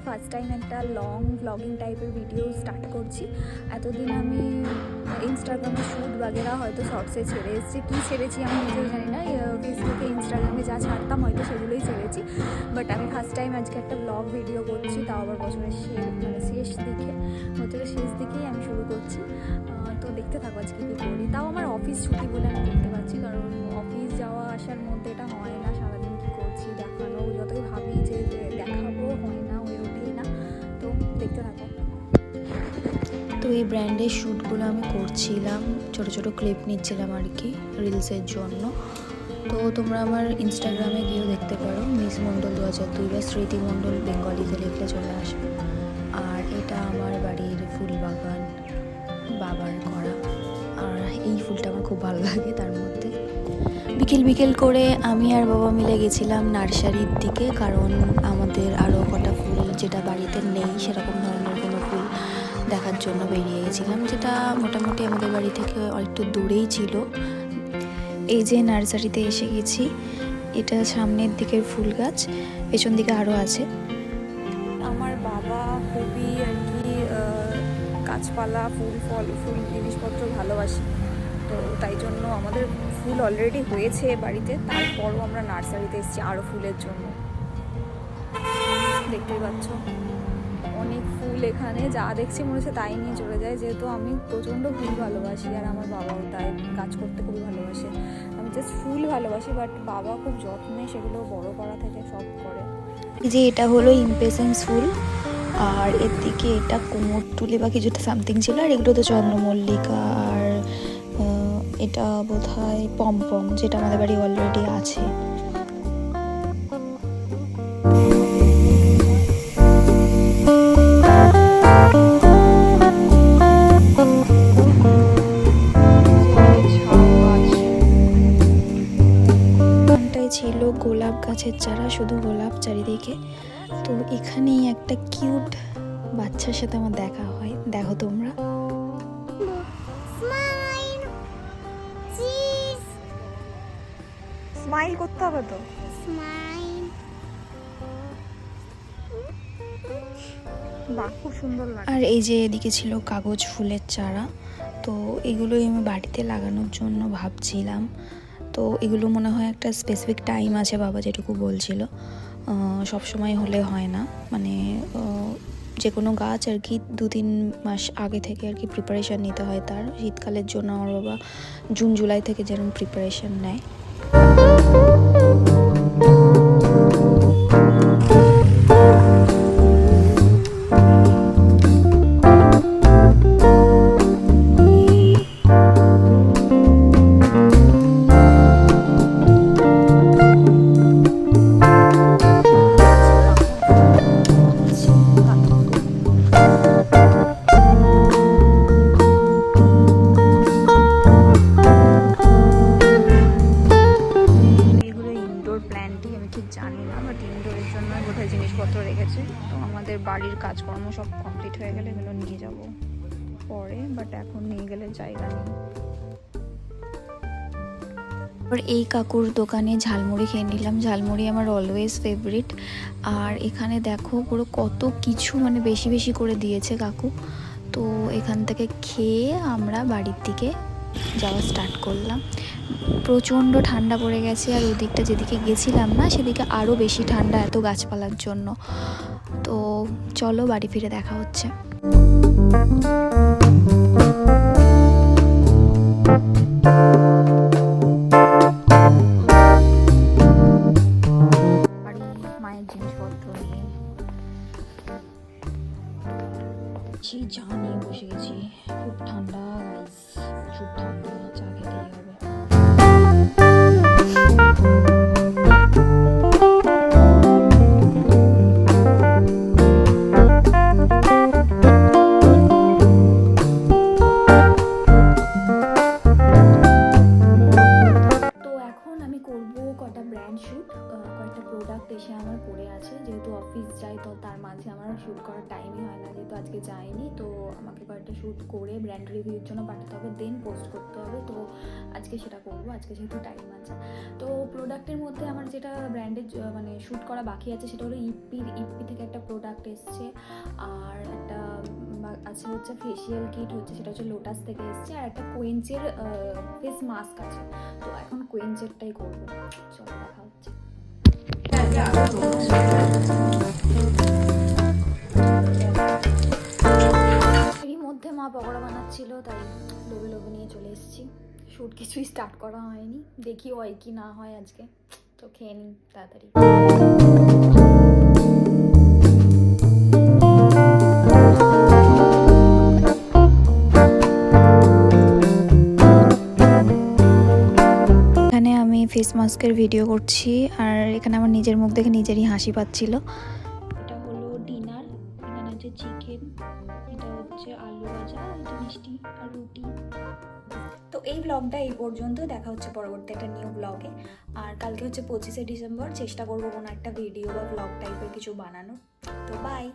First time একটা long blogging টাইপের video start করছি। এতদিন আমি ইনস্টাগ্রামে শ্যুট বাগেরা হয়তো শর্টসে ছেড়ে এসেছি, কী ছেড়েছি আমি নিজেই জানি না, ফেসবুকে ইনস্টাগ্রামে যা ছাড়তাম হয়তো সেগুলোই ছেড়েছি। বাট আমি ফার্স্ট টাইম আজকে একটা ব্লগ ভিডিও করছি, তাও আবার বছরের শেষ দিকে, বছরের শেষ দিকেই আমি শুরু করছি। তো দেখতে থাকো আজকে কী করি। তাও আমার অফিস ছুটি বলে আমি করতে পারছি, কারণ অফিস যাওয়া আসার মধ্যে এটা হয় না। সারাদিন কী করছি দেখানো, যতই ভাবি যে দেখাবো হয় না, হয়ে ওঠেই না। তো দেখতে থাকো। তো এই ব্র্যান্ডের শ্যুটগুলো আমি করছিলাম, ছোটো ছোটো ক্লিপ নিচ্ছিলাম আর কি রিলসের জন্য। তো তোমরা আমার ইনস্টাগ্রামে গিয়েও দেখতে পারো, মিস মণ্ডল 2002 বা স্মৃতি মণ্ডল বেঙ্গলিতে লিখলে চলে আসবে। আর এটা আমার বাড়ির ফুল বাগান, বাবার করা। আর এই ফুলটা আমার খুব ভালো লাগে। তার মধ্যে বিকেল করে আমি আর বাবা মিলে গেছিলাম নার্সারির দিকে, কারণ আমাদের আরও কটা ফুল যেটা বাড়িতে নেই সেরকম ধরনের কোনো ফুল দেখার জন্য বেরিয়ে গেছিলাম, যেটা মোটামুটি আমাদের বাড়ি থেকে একটু দূরেই ছিল। এই যে নার্সারিতে এসে গেছি, এটা সামনের দিকের ফুল গাছ, পেছন দিকে আরও আছে। আমার বাবা খুবই আর কি গাছপালা, ফুল জিনিসপত্র ভালোবাসি। তো তাই জন্য আমাদের ফুল অলরেডি হয়েছে বাড়িতে, তারপরও আমরা নার্সারিতে এসেছি আরও ফুলের জন্য। দেখতেই পাচ্ছ অনেক ফুল এখানে, যা দেখছি মনে হচ্ছে তাই নিয়ে চলে যায়, যেহেতু আমি প্রচণ্ড ফুল ভালোবাসি আর আমার বাবাও তাই, গাছ করতে খুবই ভালোবাসে। আমি জাস্ট ফুল ভালোবাসি, বাট বাবা খুব যত্নে সেগুলো বড় করা থেকে সব করে। এই যে এটা হলো ইমপেশেন্স ফুল, আর এর দিকে এটা কুমোরটুলি বা কিছুটা সামথিং ছিল, আর এগুলো তো চন্দ্রমল্লিকা, আর এটা বোধহয় পমপম, যেটা আমাদের বাড়ি অলরেডি আছে। ছিল গোলাপ গাছের চারা, শুধু গোলাপ চারিদিকে। তো এখানেই একটা কিউট বাচ্চার সাথে আমার দেখা হয়, দেখো তোমরা। স্মাইল করতে হবে তো। বাহ, খুব সুন্দর লাগে। আর এই যে এদিকে ছিল কাগজ ফুলের চারা, তো এগুলোই আমি বাড়িতে লাগানোর জন্য ভাবছিলাম। তো এগুলো মনে হয় একটা স্পেসিফিক টাইম আছে, বাবা যেটুকু বলছিল, সব সময় হলে হয় না, মানে যে কোনো গাছ আর কি 2-3 মাস আগে থেকে আর কি প্রিপারেশান নিতে হয় তার। শীতকালের জন্য আমার বাবা জুন জুলাই থেকে যেরকম প্রিপারেশান নেয়। জিনিসপত্র রেখেছে। তো আমাদের বাড়ির কাজকর্ম সব কমপ্লিট হয়ে গেলে এগুলো নিয়ে যাব পরে, বাট এখন নিয়ে গেলে জায়গা নেই। এই কাকুর দোকানে ঝালমুড়ি খেয়ে নিলাম। ঝালমুড়ি আমার অলওয়েজ ফেভারিট। আর এখানে দেখো পুরো কত কিছু মানে বেশি বেশি করে দিয়েছে কাকু। তো এখান থেকে খেয়ে আমরা বাড়ির দিকে যাওয়া স্টার্ট করলাম। প্রচণ্ড ঠান্ডা পড়ে গেছে, আর ওদিকটা যেদিকে গেছিলাম না সেদিকে আরও বেশি ঠান্ডা, এত গাছপালার জন্য। তো চলো বাড়ি ফিরে দেখা হচ্ছে। মায়ের জিনিসপত্র নিয়ে চা নিয়ে বসে গেছি। খুব ঠান্ডা গাইস, খুব ঠান্ডা, চা খেতেই হবে। তার মাঝে আমার শ্যুট করার টাইমই হয় না, যেহেতু আজকে যাইনি। তো আমাকে কয়েকটা শ্যুট করে ব্র্যান্ড রিভিউর জন্য পাঠাতে হবে, দেন পোস্ট করতে হবে। তো আজকে সেটা করবো, আজকে যেহেতু টাইম আছে। তো প্রোডাক্টের মধ্যে আমার যেটা ব্র্যান্ডের মানে শ্যুট করা বাকি আছে সেটা হলো ইপি থেকে একটা প্রোডাক্ট এসছে, আর একটা আছে হচ্ছে ফেসিয়াল কিট হচ্ছে, সেটা হচ্ছে লোটাস থেকে এসছে, আর একটা কোয়েঞ্চের ফেস মাস্ক আছে। তো এখন কোয়েঞ্চেরটাই করবো, চলো দেখা হচ্ছে। এরই মধ্যে মা পকোড়া বানাচ্ছিল, তাই লোভে লোভে নিয়ে চলে এসেছি। শ্যুট কিছুই স্টার্ট করা হয়নি, দেখি হয় কি না হয় আজকে। তো খেয়ে নিই তাড়াতাড়ি। এখানে আমি ফেস মাস্কের ভিডিও করছি, আর এখানে আমার নিজের মুখ দেখে নিজেরই হাসি পাচ্ছিল। এটা হলো ডিনার, এখানে আছে চিকেন, এটা হচ্ছে আলু ভাজা, এটা মিষ্টি আর রুটি। তো এই ব্লগটা এই পর্যন্ত, দেখা হচ্ছে পরবর্তী একটা নিউ ব্লগে। আর কালকে হচ্ছে 25শে ডিসেম্বর, চেষ্টা করবো কোনো একটা ভিডিও বা ব্লগ টাইপের কিছু বানানোর। তো বাই।